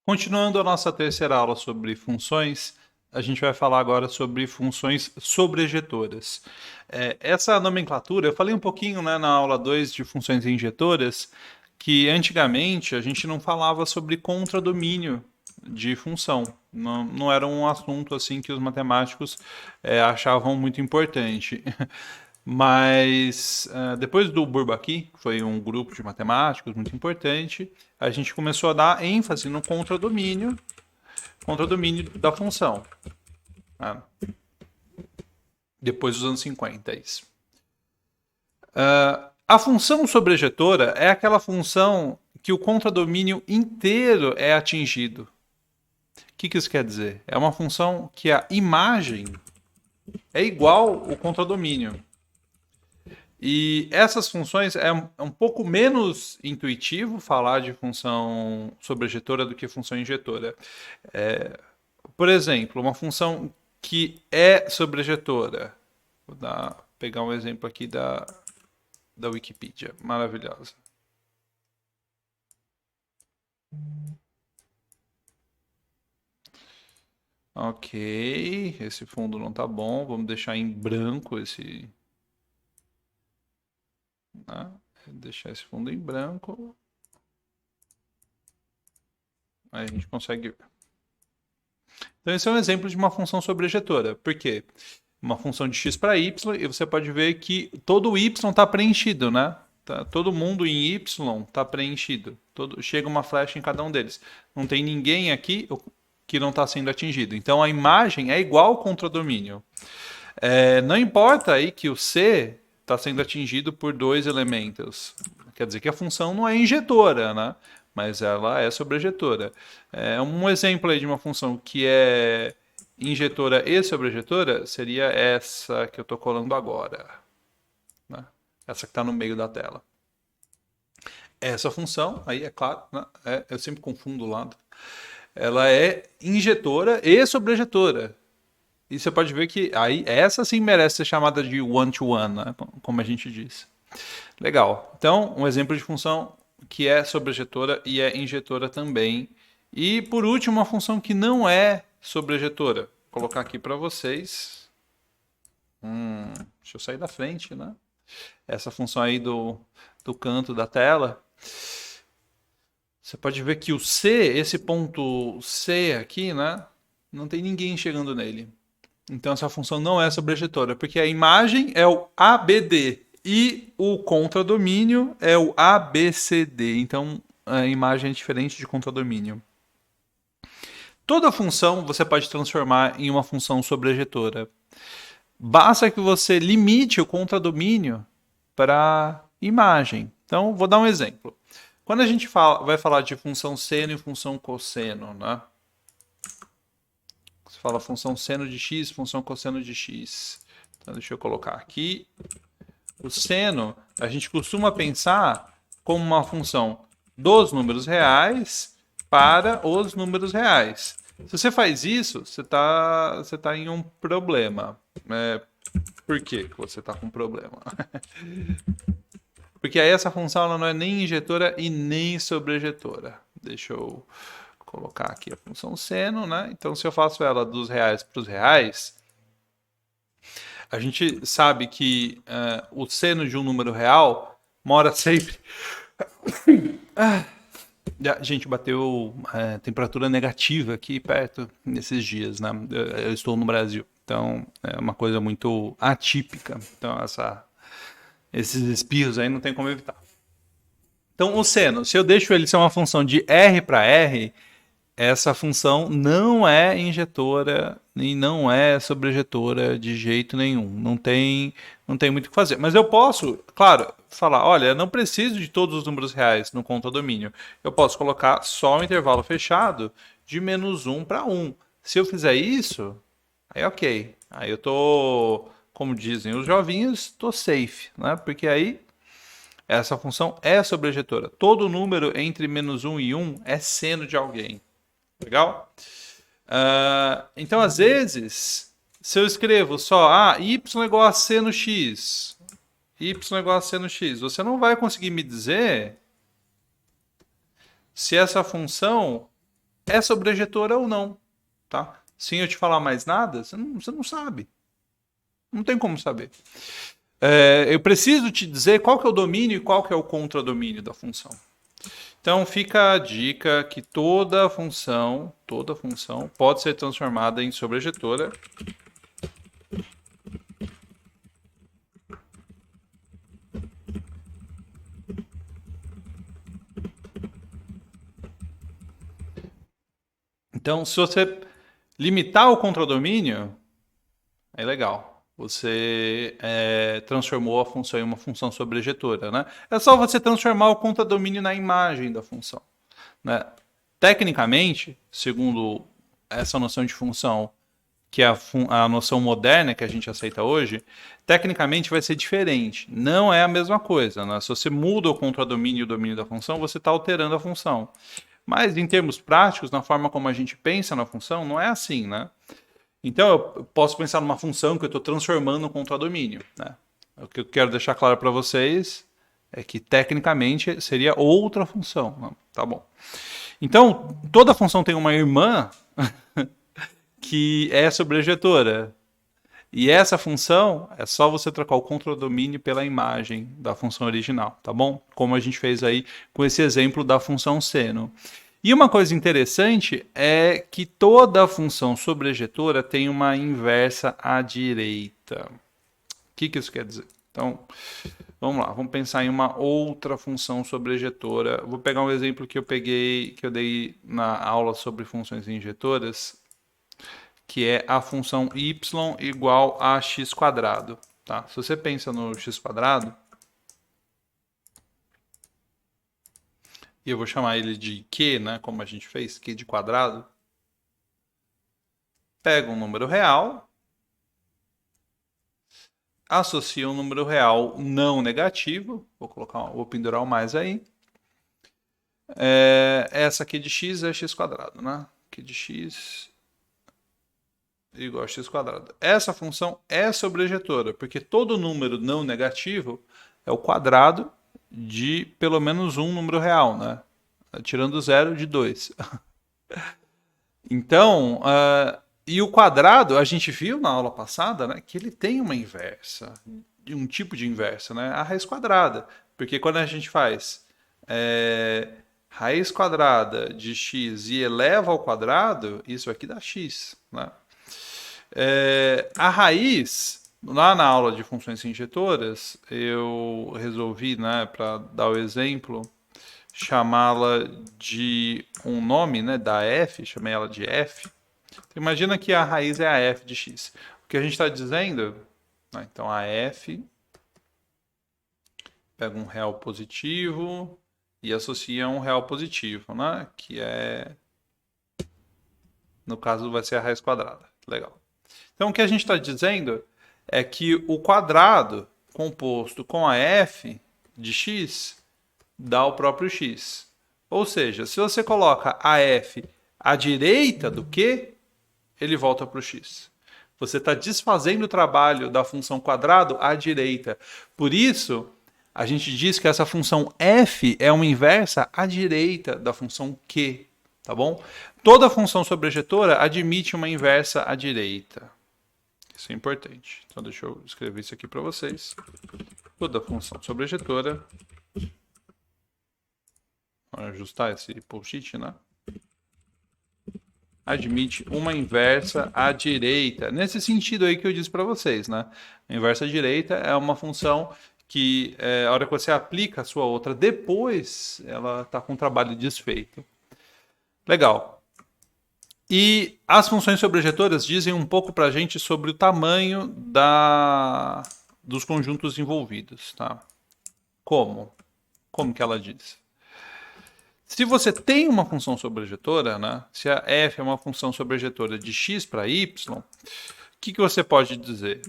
Continuando a nossa terceira aula sobre funções, a gente vai falar agora sobre funções sobrejetoras. Essa nomenclatura, eu falei um pouquinho, né, na aula 2 de funções injetoras, que antigamente a gente não falava sobre contradomínio de função. Não era um assunto assim que os matemáticos achavam muito importante. Mas depois do Bourbaki, que foi um grupo de matemáticos muito importante, a gente começou a dar ênfase no contradomínio da função. Né? Depois dos anos 50, é isso. A função sobrejetora é aquela função que o contradomínio inteiro é atingido. O que isso quer dizer? É uma função que a imagem é igual ao contradomínio. E essas funções é um pouco menos intuitivo falar de função sobrejetora do que função injetora. Por exemplo, uma função que é sobrejetora. Pegar um exemplo aqui da Wikipedia, maravilhosa. Ok, esse fundo não tá bom, vamos deixar em branco esse... Né? Deixar esse fundo em branco. Aí a gente consegue ver. Então esse é um exemplo de uma função sobrejetora. Por quê? Uma função de x para y, e você pode ver que todo o y está preenchido, né? Todo mundo em y está preenchido. Chega uma flecha em cada um deles. Não tem ninguém aqui que não está sendo atingido. Então a imagem é igual ao contradomínio. Não importa aí que o C está sendo atingido por dois elementos. Quer dizer que a função não é injetora, né? Mas ela é sobrejetora. Um exemplo aí de uma função que é injetora e sobrejetora seria essa que eu estou colando agora. Né? Essa que está no meio da tela. Essa função, aí é claro, né? Eu sempre confundo o lado. Ela é injetora e sobrejetora. E você pode ver que aí essa sim merece ser chamada de one-to-one, né? Como a gente diz. Legal. Então, um exemplo de função que é sobrejetora e é injetora também. E por último, uma função que não é sobrejetora. Vou colocar aqui para vocês. Deixa eu sair da frente, né? Essa função aí do canto da tela. Você pode ver que o C, esse ponto C aqui, né? Não tem ninguém chegando nele. Então essa função não é sobrejetora, porque a imagem é o ABD e o contradomínio é o ABCD. Então a imagem é diferente de contradomínio. Toda função você pode transformar em uma função sobrejetora. Basta que você limite o contradomínio para imagem. Então vou dar um exemplo. Quando a gente vai falar de função seno e função cosseno, né? Você fala função seno de x, função cosseno de x. Então, deixa eu colocar aqui. O seno, a gente costuma pensar como uma função dos números reais para os números reais. Se você faz isso, você tá em um problema. Por que você está com problema? Porque aí essa função ela não é nem injetora e nem sobrejetora. Deixa eu colocar aqui a função seno, né? Então, se eu faço ela dos reais para os reais, a gente sabe que o seno de um número real mora sempre... A gente bateu temperatura negativa aqui perto nesses dias, né? Eu estou no Brasil, então é uma coisa muito atípica. Então esses espirros aí não tem como evitar. Então o seno, se eu deixo ele ser uma função de R para R, essa função não é injetora e não é sobrejetora de jeito nenhum. Não tem muito o que fazer. Mas eu posso, claro, falar, olha, eu não preciso de todos os números reais no contradomínio. Eu posso colocar só um intervalo fechado de -1 para 1. Se eu fizer isso, aí ok. Aí eu tô, como dizem os jovinhos, tô safe, né? Porque aí essa função é sobrejetora. Todo número entre -1 e 1 é seno de alguém. Legal? Então, às vezes, se eu escrevo só y igual a c no x, y igual a c no x, você não vai conseguir me dizer se essa função é sobrejetora ou não, tá? Sem eu te falar mais nada, você não sabe. Não tem como saber. Eu preciso te dizer qual que é o domínio e qual que é o contradomínio da função. Então fica a dica que toda função pode ser transformada em sobrejetora. Então, se você limitar o contradomínio, é legal. Você transformou a função em uma função sobrejetora, né? É só você transformar o contradomínio na imagem da função, né? Tecnicamente, segundo essa noção de função, que é a noção moderna que a gente aceita hoje, tecnicamente vai ser diferente. Não é a mesma coisa, né? Se você muda o contradomínio e o domínio da função, você está alterando a função. Mas em termos práticos, na forma como a gente pensa na função, não é assim, né? Então eu posso pensar numa função que eu estou transformando no contradomínio, né? O que eu quero deixar claro para vocês é que tecnicamente seria outra função, né? Tá bom. Então toda função tem uma irmã que é sobrejetora. E essa função é só você trocar o contradomínio pela imagem da função original, tá bom? Como a gente fez aí com esse exemplo da função seno. E uma coisa interessante é que toda função sobrejetora tem uma inversa à direita. O que isso quer dizer? Então, vamos lá, vamos pensar em uma outra função sobrejetora. Vou pegar um exemplo que eu dei na aula sobre funções injetoras, que é a função y igual a x quadrado. Tá? Se você pensa no x quadrado, e eu vou chamar ele de q, né, como a gente fez, q de quadrado, pega um número real, associa um número real não negativo, vou pendurar o mais aí, essa aqui de x é x quadrado, né? Q de x igual a x quadrado. Essa função é sobrejetora, porque todo número não negativo é o quadrado de pelo menos um número real, né? Tirando zero de 2. Então, e o quadrado, a gente viu na aula passada, né, que ele tem uma inversa, um tipo de inversa, né? A raiz quadrada. Porque quando a gente faz raiz quadrada de x e eleva ao quadrado, isso aqui dá x, né? A raiz, lá na aula de funções injetoras, eu resolvi, né, para dar o exemplo, chamá-la de um nome, né, da f, chamei ela de f. Então, imagina que a raiz é a f de x. O que a gente está dizendo, né, então a f pega um real positivo e associa a um real positivo, né, que é, no caso, vai ser a raiz quadrada. Legal. Então, o que a gente está dizendo é que o quadrado composto com a f de x dá o próprio x. Ou seja, se você coloca a f à direita do q, ele volta para o x. Você está desfazendo o trabalho da função quadrado à direita. Por isso, a gente diz que essa função f é uma inversa à direita da função q. Tá bom? Toda função sobrejetora admite uma inversa à direita. Isso é importante. Então, deixa eu escrever isso aqui para vocês. Toda função sobrejetora. Vou ajustar esse post-it, né? Admite uma inversa à direita. Nesse sentido aí que eu disse para vocês, né? A inversa à direita é uma função que, a hora que você aplica a sua outra depois, ela está com o trabalho desfeito. Legal. E as funções sobrejetoras dizem um pouco para a gente sobre o tamanho dos conjuntos envolvidos, tá? Como? Como que ela diz? Se você tem uma função sobrejetora, né? Se a f é uma função sobrejetora de x para y, o que você pode dizer?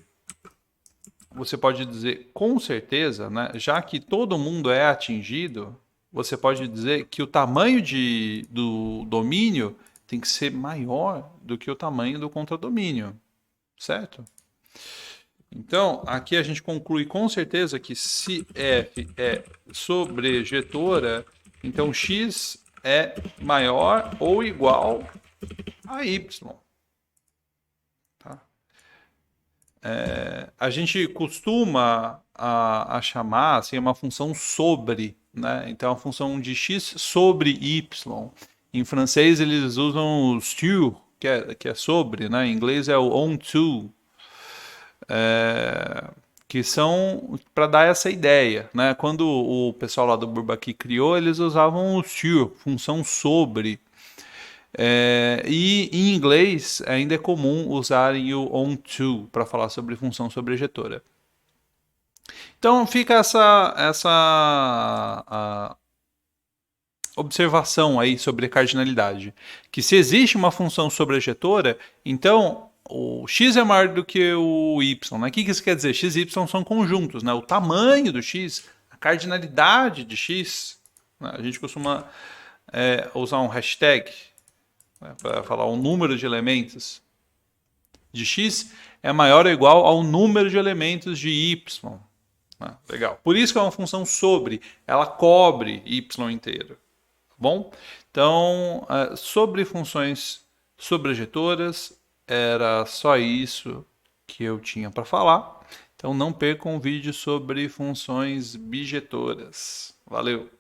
Você pode dizer com certeza, né? Já que todo mundo é atingido, você pode dizer que o tamanho do domínio tem que ser maior do que o tamanho do contradomínio, certo? Então, aqui a gente conclui com certeza que se f é sobrejetora, então x é maior ou igual a y. Tá? A gente costuma a chamar assim, uma função sobre, né? Então, a função de x sobre y. Em francês, eles usam o sur, que é sobre, né? Em inglês é o onto, que são para dar essa ideia, né? Quando o pessoal lá do Bourbaki criou, eles usavam o sur, função sobre. E em inglês ainda é comum usarem o onto para falar sobre função sobrejetora. Então fica essa observação aí sobre a cardinalidade. Que se existe uma função sobrejetora, então o x é maior do que o y. Né? O que isso quer dizer? X e y são conjuntos. Né? O tamanho do x, a cardinalidade de x, né? A gente costuma usar um hashtag, né, para falar o número de elementos de x é maior ou igual ao número de elementos de y. Legal. Por isso que é uma função sobre, ela cobre y inteiro. Tá bom? Então, sobre funções sobrejetoras, era só isso que eu tinha para falar. Então, não percam um vídeo sobre funções bijetoras. Valeu!